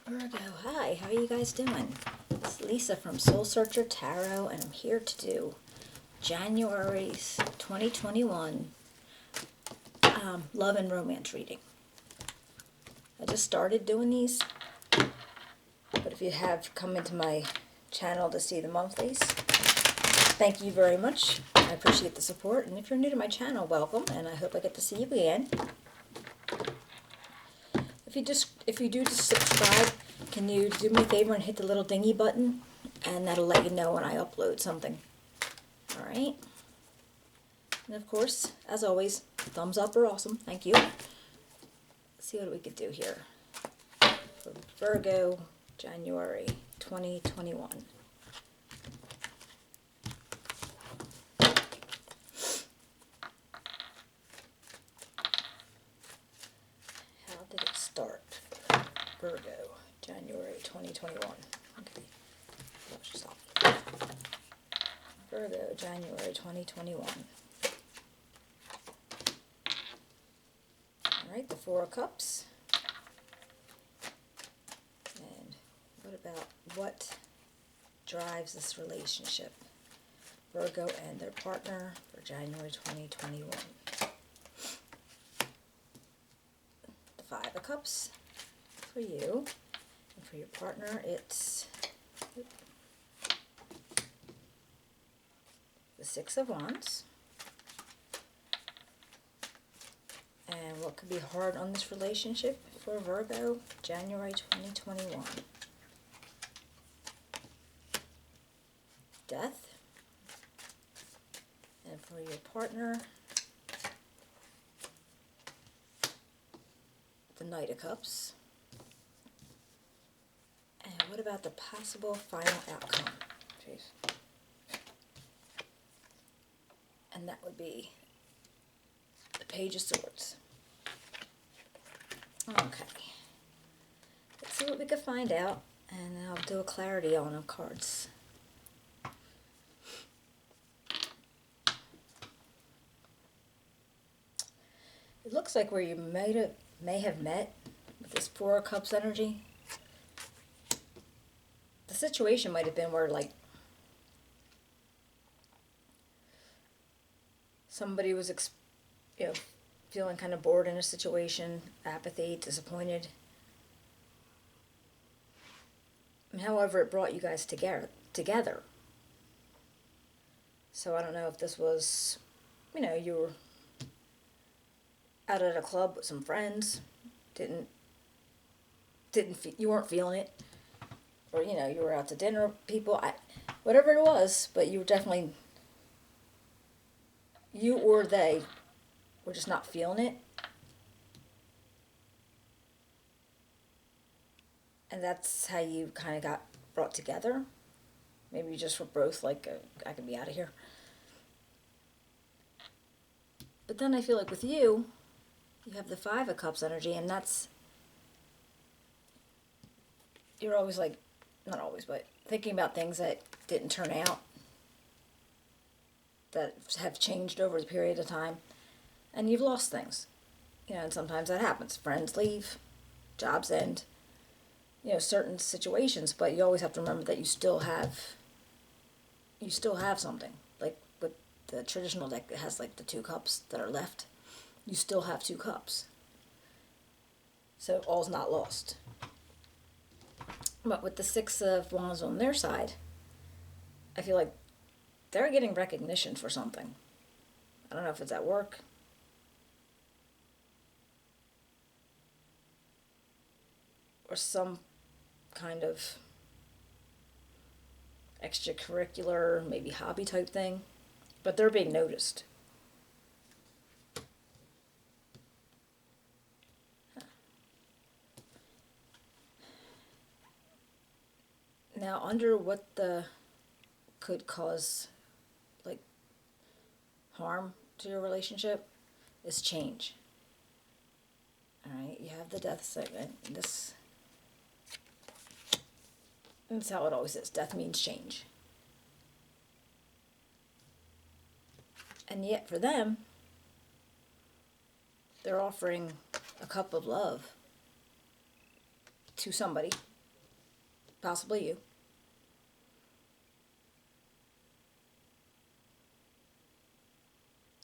Virgo, hi, how are you guys doing? It's Lisa from Soul Searcher Tarot, and I'm here to do January's 2021 love and romance reading. I just started doing these, but if you have come into my channel to see the monthlies, thank you very much. I appreciate the support, and if you're new to my channel, welcome, and I hope I get to see you again. If you do just subscribe, can you do me a favor and hit the little dingy button, and that'll let you know when I upload something. All right. And of course, as always, thumbs up are awesome. Thank you. Let's see what we could do here for Virgo, January 2021. How did it start for Virgo, January 2021? Okay. Watch yourself. Virgo, January 2021. Alright, the Four of Cups. And what drives this relationship? Virgo and their partner for January 2021. The Five of Cups for you. And for your partner, it's the Six of Wands. And what could be hard on this relationship for Virgo, January 2021? Death. And for your partner, the Knight of Cups. And what about the possible final outcome? Jeez. And that would be the Page of Swords. Okay. Let's see what we can find out, and I'll do a clarity on the cards. It looks like where you may have met with this Four of Cups energy, the situation might have been where, like, somebody was feeling kind of bored in a situation, apathy, disappointed. And however, it brought you guys together. So I don't know if this was, you were out at a club with some friends, you weren't feeling it, or you were out to dinner with people, whatever it was, but you were definitely, you or they were just not feeling it. And that's how you kind of got brought together. Maybe you just were both like, I can be out of here. But then I feel like with you have the Five of Cups energy, and you're always like, not always, but thinking about things that didn't turn out, that have changed over the period of time, and you've lost things. And sometimes that happens. Friends leave, jobs end, certain situations, but you always have to remember that you still have something. Like with the traditional deck, it has like the two cups that are left. You still have two cups. So all's not lost. But with the Six of Wands on their side, I feel like they're getting recognition for something. I don't know if it's at work, or some kind of extracurricular, maybe hobby type thing, but they're being noticed. Now, under what could cause, like, harm to your relationship is change. Alright, you have the Death segment. That's how it always is. Death means change. And yet for them, they're offering a cup of love to somebody, possibly you.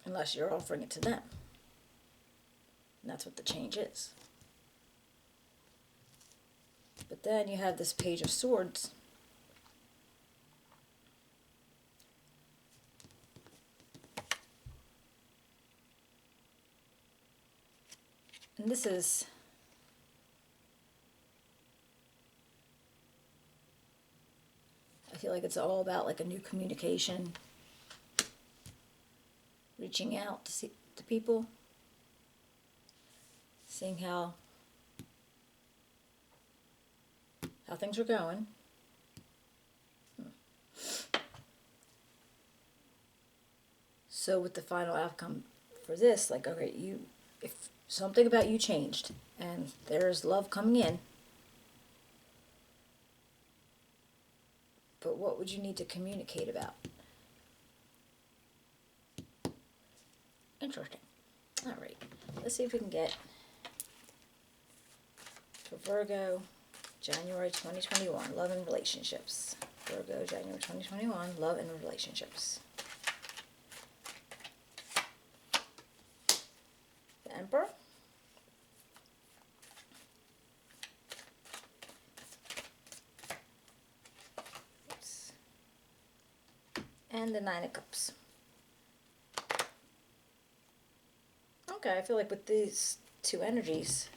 Unless you're offering it to them. And that's what the change is. But then you have this Page of Swords. And this is I feel like it's all about like a new communication, reaching out to people, seeing how things are going. So with the final outcome for this, like, okay, if something about you changed and there's love coming in, but what would you need to communicate about? Interesting. All right, let's see if we can get for Virgo, January 2021, love and relationships. Virgo, January 2021, love and relationships. The Emperor. Oops. And the Nine of Cups. Okay, I feel like with these two energies,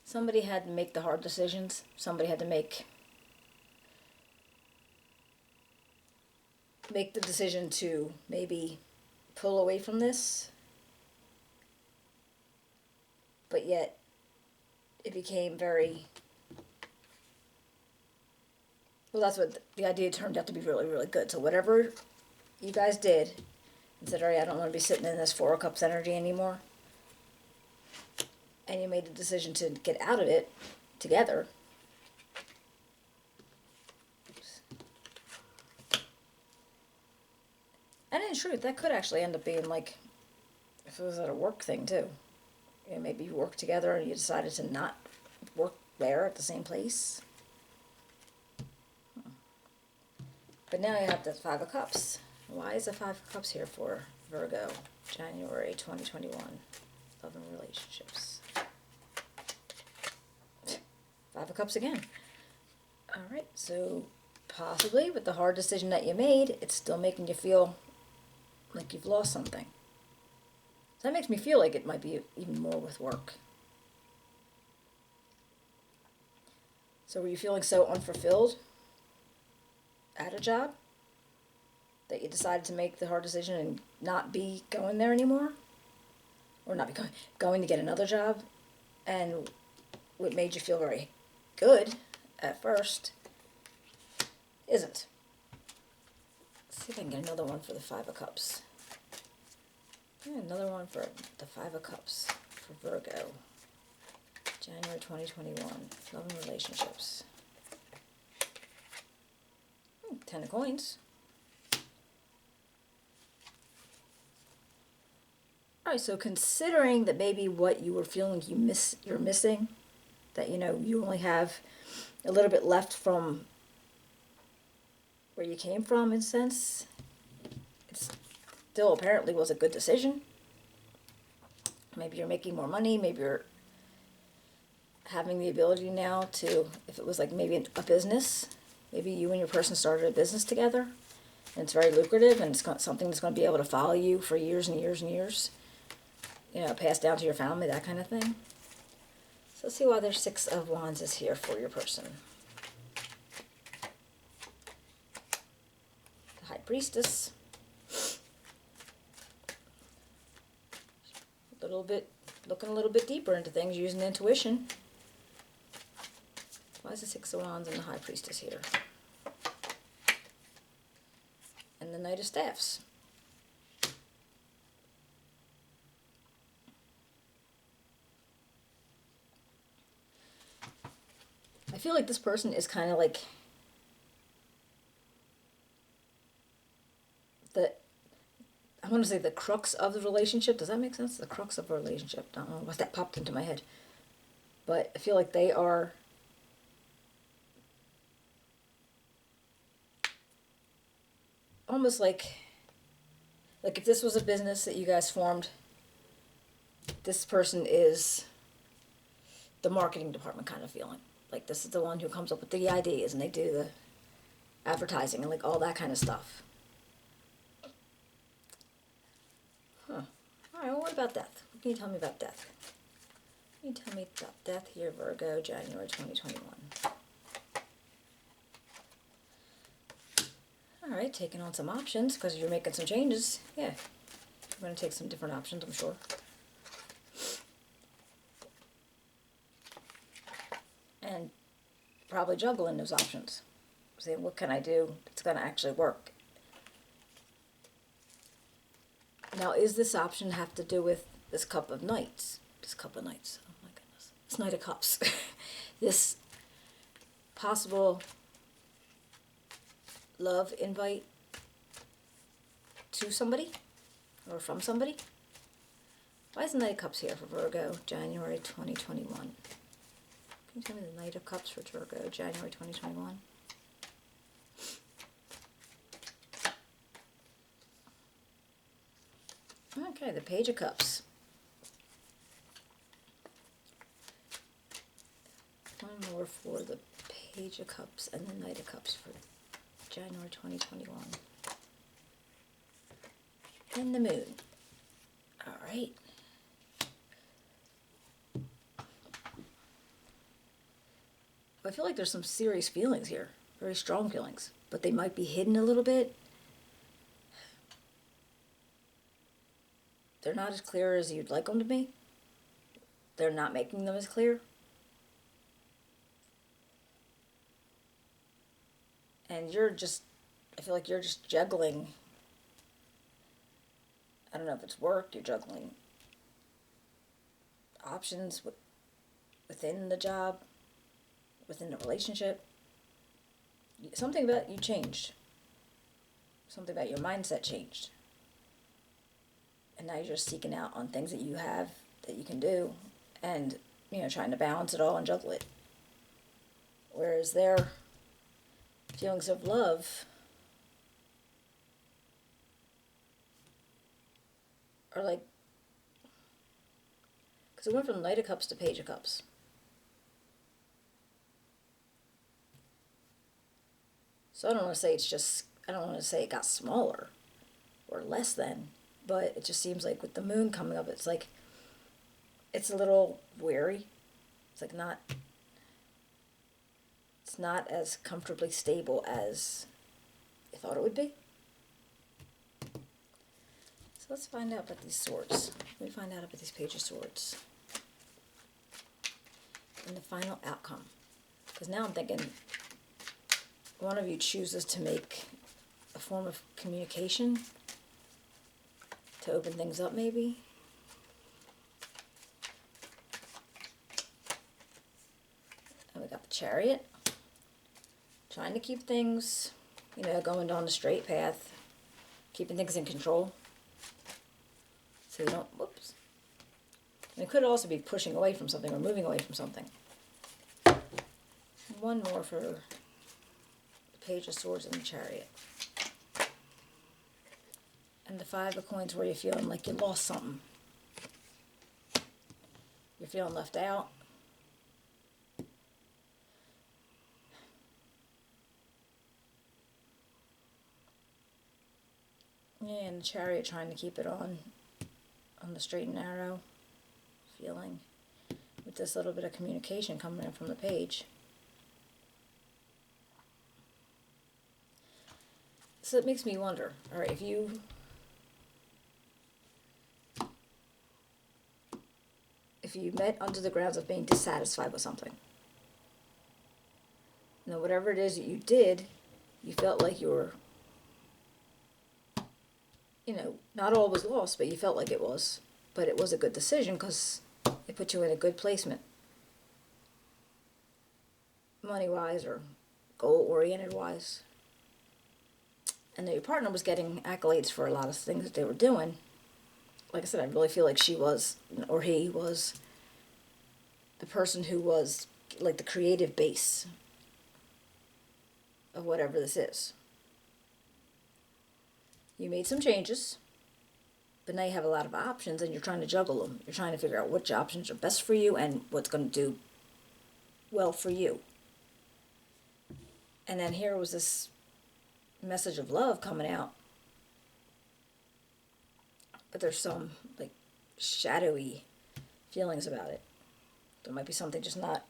somebody had to make the hard decisions. Somebody had to make the decision to maybe pull away from this, but yet it became very, well, that's what the idea turned out to be, really, really good. So whatever you guys did, and said, all right, I don't want to be sitting in this Four of Cups energy anymore, and you made the decision to get out of it together. Oops. And in truth, that could actually end up being like, if it was at a work thing too. You know, maybe you work together and you decided to not work there at the same place. But now you have the Five of Cups. Why is the Five of Cups here for Virgo, January 2021? Love and relationships. Five of Cups again. Alright, so possibly with the hard decision that you made, it's still making you feel like you've lost something. So that makes me feel like it might be even more with work. So were you feeling so unfulfilled at a job that you decided to make the hard decision and not be going there anymore? Or not be going to get another job? And what made you feel very good at first isn't. Let's see if I can get another one for the Five of Cups. Yeah, another one for the Five of Cups for Virgo. January 2021. Love and relationships. Ten of Coins. Alright, so considering that maybe what you were feeling you're missing, that you only have a little bit left from where you came from, in a sense, it still apparently was a good decision. Maybe you're making more money, maybe you're having the ability now to, if it was like maybe a business, maybe you and your person started a business together, and it's very lucrative, and it's something that's going to be able to follow you for years and years and years, passed down to your family, that kind of thing. So let's see why their Six of Wands is here for your person. The High Priestess. Looking a little bit deeper into things, using intuition. Why is the Six of Wands and the High Priestess here? And the Knight of Staffs. I feel like this person is kind of like I want to say the crux of the relationship. Does that make sense? The crux of a relationship. I don't know what that popped into my head. but I feel like they are almost like if this was a business that you guys formed, this person is the marketing department kind of feeling. Like this is the one who comes up with the ideas and they do the advertising and like all that kind of stuff. Huh. Alright, well, what about death? What can you tell me about death? Can you tell me about death here, Virgo, January 2021? Alright, taking on some options because you're making some changes. Yeah, you're going to take some different options, I'm sure. And probably juggling those options. Saying, what can I do that's going to actually work? Now, is this option have to do with this Cup of Knights? This Cup of Knights. Oh my goodness. This Knight of Cups. This possible love invite to somebody or from somebody. Why is the Knight of Cups here for Virgo, January 2021? Can you tell me the Knight of Cups for Virgo, January 2021? Okay, the Page of Cups. One more for the Page of Cups and the Knight of Cups for January 2021. And the Moon. Alright. I feel like there's some serious feelings here. Very strong feelings. But they might be hidden a little bit. They're not as clear as you'd like them to be. They're not making them as clear. And you're just, I feel like you're just juggling. I don't know if it's work, you're juggling options within the job, within the relationship. Something about you changed. Something about your mindset changed. And now you're just seeking out on things that you have, that you can do, and, you know, trying to balance it all and juggle it. Whereas their feelings of love are like, because it went from Knight of Cups to Page of Cups. So I don't want to say it's just, I don't want to say it got smaller or less than, but it just seems like with the Moon coming up, it's like, it's a little weary. It's like not, it's not as comfortably stable as you thought it would be. So let's find out about these swords. Let me find out about these Page of Swords. And the final outcome. Because now I'm thinking one of you chooses to make a form of communication to open things up maybe. And we got the Chariot. Trying to keep things, you know, going down the straight path. Keeping things in control. So you don't, whoops. And it could also be pushing away from something or moving away from something. One more for the Page of Swords and the Chariot. And the Five of Coins where you're feeling like you lost something. You're feeling left out. Yeah, and the Chariot trying to keep it on the straight and narrow. Feeling with this little bit of communication coming in from the page. So it makes me wonder, all right, if you met under the grounds of being dissatisfied with something, now whatever it is that you did, you felt like you were, you know, not all was lost, but you felt like it was. But it was a good decision because it put you in a good placement. Money-wise or goal-oriented wise. And that your partner was getting accolades for a lot of things that they were doing. Like I said, I really feel like she was, or he was, the person who was like the creative base of whatever this is. You made some changes, but now you have a lot of options and you're trying to juggle them. You're trying to figure out which options are best for you and what's going to do well for you. And then here was this message of love coming out. But there's some like shadowy feelings about it. There might be something just not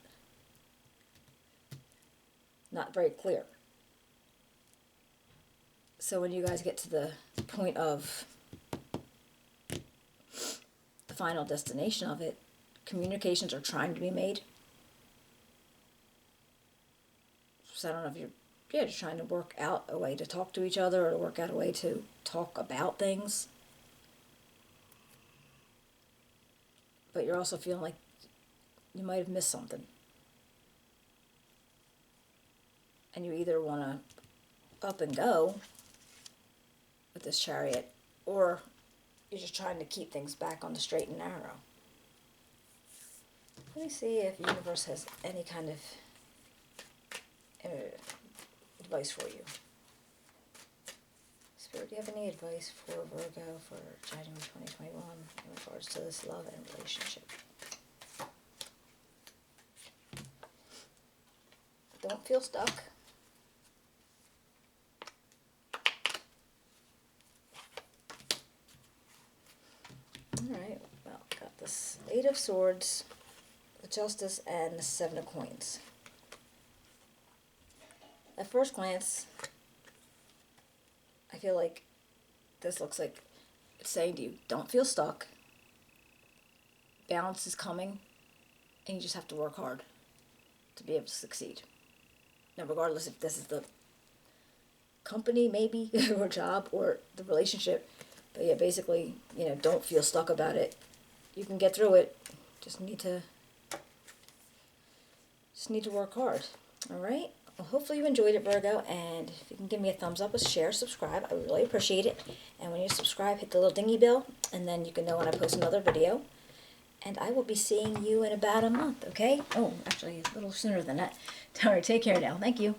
very clear. So when you guys get to the point of the final destination of it, communications are trying to be made. So I don't know if you're just trying to work out a way to talk to each other or to work out a way to talk about things. But you're also feeling like you might have missed something. And you either want to up and go with this Chariot, or you're just trying to keep things back on the straight and narrow. Let me see if the universe has any kind of advice for you. Spirit, do you have any advice for Virgo for January 2021 in regards to this love and relationship? Don't feel stuck. Alright, well, got this Eight of Swords, the Justice, and the Seven of Coins. At first glance, I feel like this looks like it's saying to you, don't feel stuck. Balance is coming, and you just have to work hard to be able to succeed. Now, regardless if this is the company, maybe, or job, or the relationship, but yeah, basically, don't feel stuck about it. You can get through it. Just need to work hard. All right? Well, hopefully you enjoyed it, Virgo, and if you can give me a thumbs up, a share, subscribe, I would really appreciate it. And when you subscribe, hit the little dingy bell, and then you can know when I post another video. And I will be seeing you in about a month, okay? Oh, actually, a little sooner than that. All right, take care now. Thank you.